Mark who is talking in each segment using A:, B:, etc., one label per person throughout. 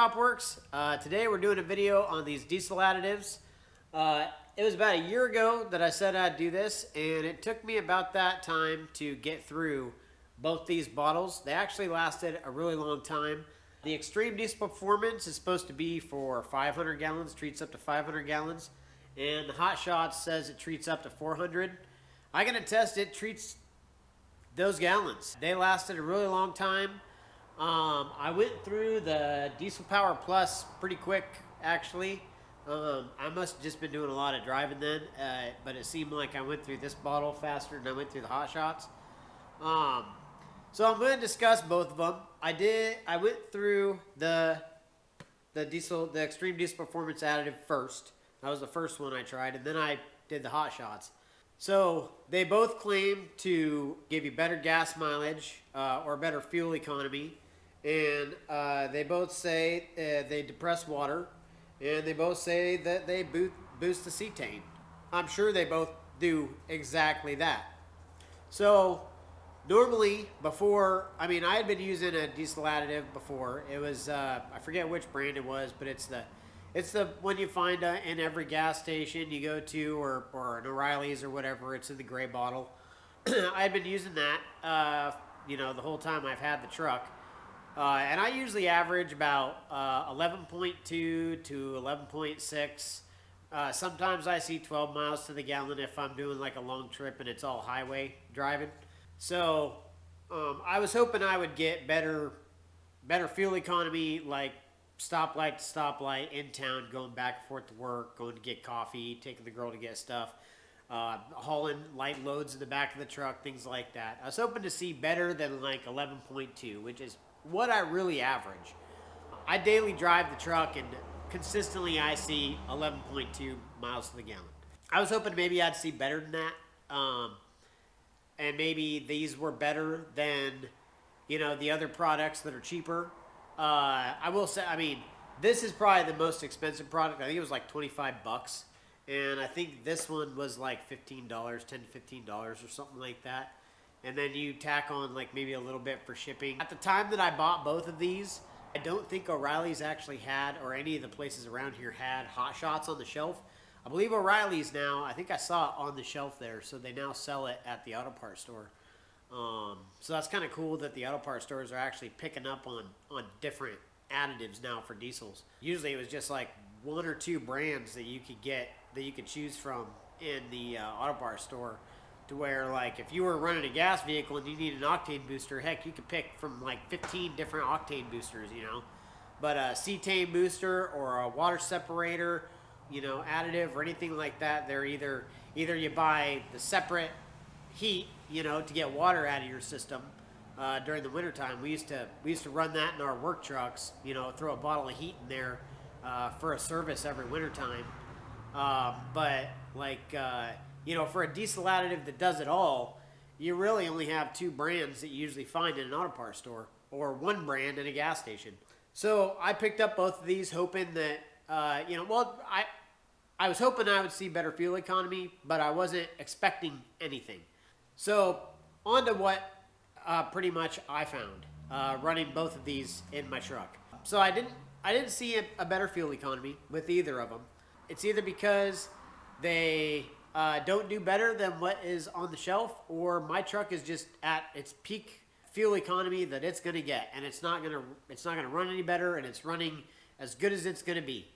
A: Shop Works. Today we're doing a video on these diesel additives. It was about a year ago that I said I'd do this, and it took me about that time to get through both these bottles. They actually lasted a really long time. The Extreme Diesel Performance is supposed to be for 500 gallons, treats up to 500 gallons, and the Hot Shots says it treats up to 400. I can attest it treats those gallons. They lasted a really long time. I went through the Diesel Power Plus pretty quick, actually. I must have just been doing a lot of driving then, but it seemed like I went through this bottle faster than I went through the Hot Shots. So I'm going to discuss both of them. I went through the Extreme Diesel Performance Additive first. That was the first one I tried, and then I did the Hot Shots. So they both claim to give you better gas mileage or better fuel economy, and they both say they depress water, and they both say that they boost the cetane. I'm sure they both do exactly that. So normally before, I had been using a diesel additive before. It was I forget which brand it was, but it's the one you find in every gas station you go to, or an O'Reilly's or whatever. It's in the gray bottle. I've been using that the whole time I've had the truck. And I usually average about 11.2 to 11.6. Sometimes I see 12 miles to the gallon if I'm doing like a long trip and it's all highway driving. So I was hoping I would get better fuel economy, like stoplight to stoplight in town, going back and forth to work, going to get coffee, taking the girl to get stuff, hauling light loads in the back of the truck, things like that. I was hoping to see better than like 11.2, which is what I really average. I daily drive the truck, and consistently I see 11.2 miles to the gallon. I was hoping maybe I'd see better than that, and maybe these were better than the other products that are cheaper. I will say, this is probably the most expensive product. I think it was like 25 bucks. And I think this one was like $15, $10 to $15 or something like that. And then you tack on like maybe a little bit for shipping. At the time that I bought both of these, I don't think O'Reilly's actually had, or any of the places around here had, Hot Shots on the shelf. I believe O'Reilly's now, I think I saw it on the shelf there, so they now sell it at the auto parts store. So that's kind of cool that the auto parts stores are actually picking up on different additives now for diesels. Usually it was just like one or two brands that you could get, that you could choose from in the auto parts store, to where like if you were running a gas vehicle and you need an octane booster, heck, you could pick from like 15 different octane boosters, But a cetane booster or a water separator, additive or anything like that, they're either you buy the separate heat, to get water out of your system during the wintertime. We used to run that in our work trucks, throw a bottle of heat in there for a service every wintertime. But like, for a diesel additive that does it all, you really only have two brands that you usually find in an auto parts store, or one brand in a gas station. So I picked up both of these hoping that, I was hoping I would see better fuel economy, but I wasn't expecting anything. So on to what pretty much I found running both of these in my truck. So I didn't see a better fuel economy with either of them. It's either because they don't do better than what is on the shelf, or my truck is just at its peak fuel economy that it's going to get, and it's not going to run any better, and it's running as good as it's going to be,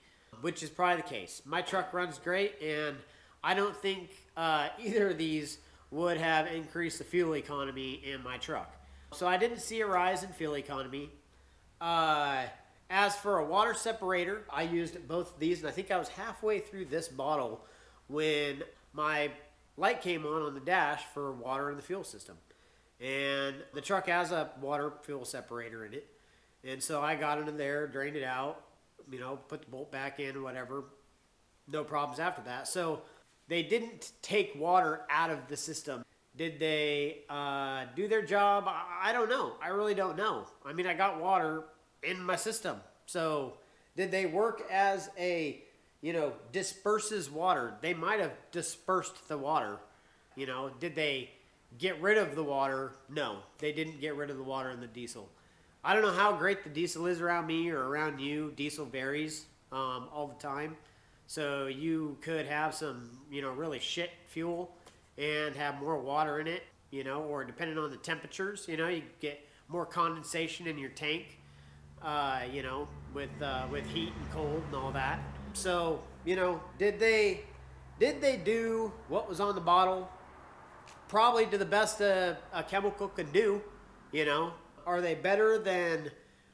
A: which is probably the case. My truck runs great, and I don't think either of these would have increased the fuel economy in my truck. So I didn't see a rise in fuel economy. As for a water separator, I used both of these, and I think I was halfway through this bottle when my light came on the dash for water in the fuel system. And the truck has a water fuel separator in it. And so I got into there, drained it out, put the bolt back in, whatever. No problems after that. So they didn't take water out of the system. Did they do their job? I don't know. I really don't know. I got water in my system. So did they work as a, disperses water? They might have dispersed the water. Did they get rid of the water? No, they didn't get rid of the water in the diesel. I don't know how great the diesel is around me or around you. Diesel varies all the time. So you could have some, really shit fuel and have more water in it, or depending on the temperatures, you get more condensation in your tank, with heat and cold and all that. So, did they do what was on the bottle? Probably to the best a chemical could do, Are they better than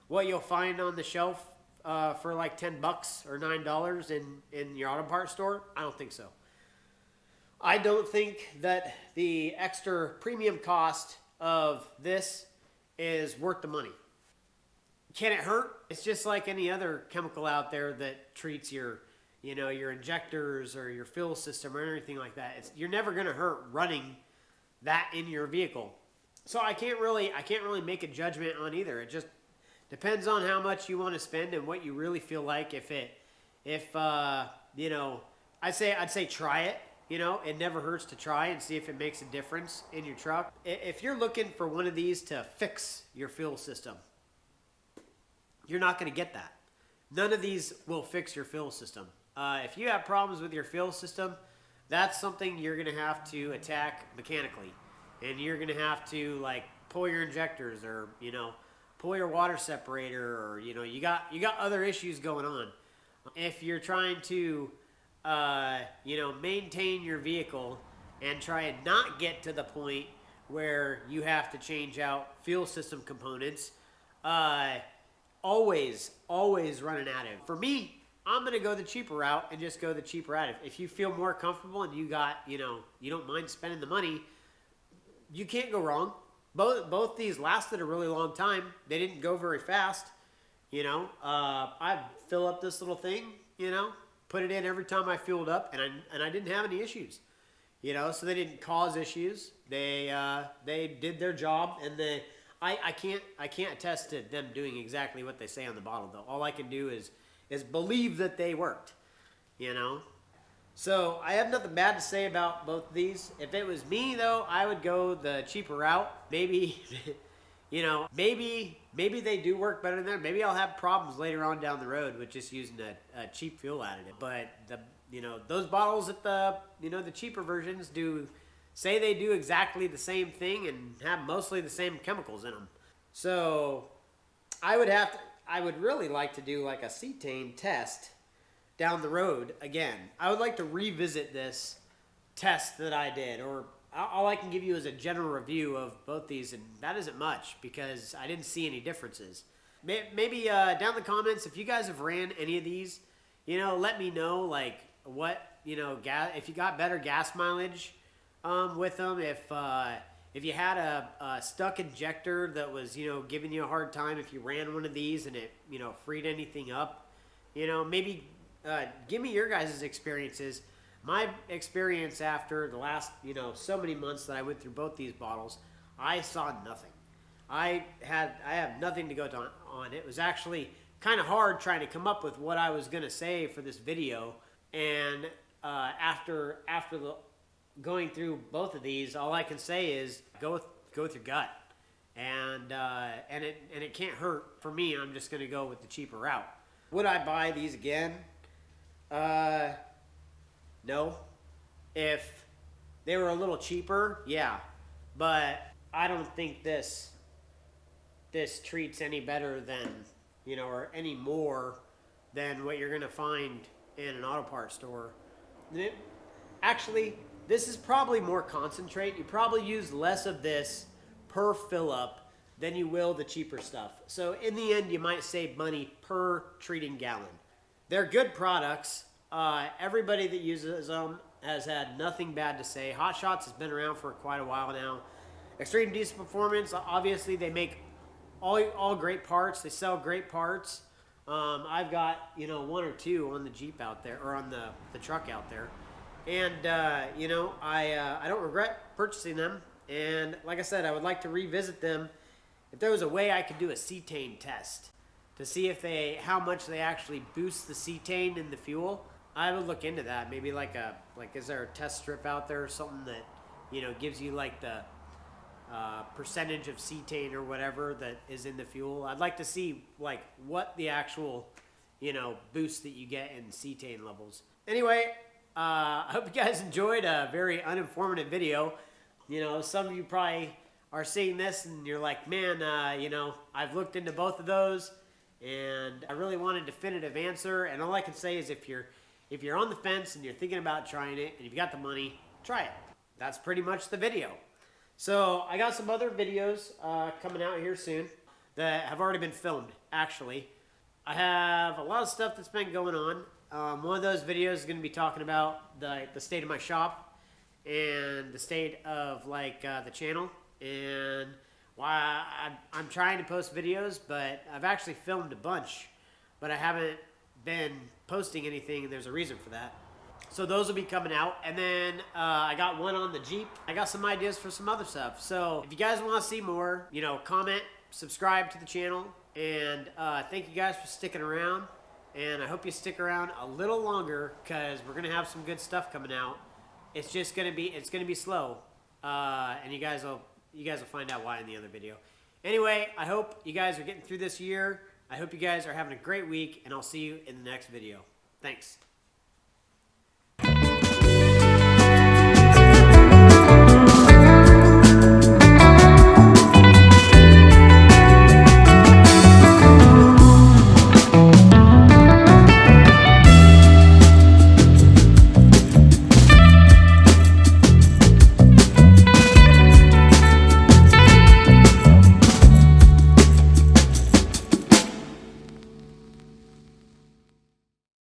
A: what you'll find on the shelf for like $10 or $9 in your auto parts store? I don't think so. I don't think that the extra premium cost of this is worth the money. Can it hurt? It's just like any other chemical out there that treats your injectors or your fuel system or anything like that. You're never going to hurt running that in your vehicle. So I can't really make a judgment on either. It just depends on how much you want to spend and what you really feel like. I'd say try it. It never hurts to try and see if it makes a difference in your truck. If you're looking for one of these to fix your fuel system, you're not going to get that. None of these will fix your fuel system. If you have problems with your fuel system, that's something you're going to have to attack mechanically. And you're going to have to pull your injectors or, pull your water separator or, you got other issues going on. If you're trying to, maintain your vehicle and try and not get to the point where you have to change out fuel system components, always run an additive. For me, I'm going to go the cheaper route and just go the cheaper additive. If you feel more comfortable and you don't mind spending the money, you can't go wrong. Both these lasted a really long time. They didn't go very fast. I'd fill up this little thing, put it in every time I fueled up, and I didn't have any issues. So they didn't cause issues. They did their job, and I can't attest to them doing exactly what they say on the bottle though. All I can do is believe that they worked. So I have nothing bad to say about both of these. If it was me though, I would go the cheaper route. Maybe, maybe they do work better than that. Maybe I'll have problems later on down the road with just using a cheap fuel additive. But those bottles at the cheaper versions say they do exactly the same thing and have mostly the same chemicals in them. So I would really like to do like a cetane test down the road again. I would like to revisit this test that I did, or all I can give you is a general review of both these, and that isn't much because I didn't see any differences. Maybe down in the comments, if you guys have ran any of these, let me know if you got better gas mileage with them, if you had a stuck injector that was giving you a hard time, if you ran one of these and it freed anything up, maybe give me your guys' experiences. My experience after the last, so many months that I went through both these bottles, I saw nothing. I have nothing to go on. It was actually kind of hard trying to come up with what I was going to say for this video. And after going through both of these, all I can say is go with your gut. And it can't hurt. For me, I'm just going to go with the cheaper route. Would I buy these again? No. If they were a little cheaper, yeah. But I don't think this treats any better than, or any more than what you're going to find in an auto parts store. Actually, this is probably more concentrate. You probably use less of this per fill up than you will the cheaper stuff. So in the end, you might save money per treating gallon. They're good products. Everybody that uses them has had nothing bad to say. Hot Shots has been around for quite a while now. Extreme Diesel Performance, obviously they make all great parts. They sell great parts. I've got, one or two on the Jeep out there, or on the truck out there. And, I don't regret purchasing them. And like I said, I would like to revisit them. If there was a way I could do a cetane test to see how much they actually boost the cetane in the fuel, I would look into that. Maybe is there a test strip out there or something that, gives you like the percentage of cetane or whatever that is in the fuel. I'd like to see like what the actual, boost that you get in cetane levels. Anyway, I hope you guys enjoyed a very uninformative video. Some of you probably are seeing this and you're like, man, I've looked into both of those and I really want a definitive answer. And all I can say is if you're on the fence and you're thinking about trying it and you've got the money, try it. That's pretty much the video. So I got some other videos coming out here soon that have already been filmed, actually. I have a lot of stuff that's been going on. One of those videos is going to be talking about the state of my shop and the state of the channel and why I'm trying to post videos, but I've actually filmed a bunch, but I haven't been posting anything, and there's a reason for that. So those will be coming out. And then I got one on the Jeep. I got some ideas for some other stuff. So if you guys want to see more, comment, subscribe to the channel. And thank you guys for sticking around. And I hope you stick around a little longer because we're going to have some good stuff coming out. It's just going to be slow. And you guys will find out why in the other video. Anyway, I hope you guys are getting through this year. I hope you guys are having a great week, and I'll see you in the next video. Thanks.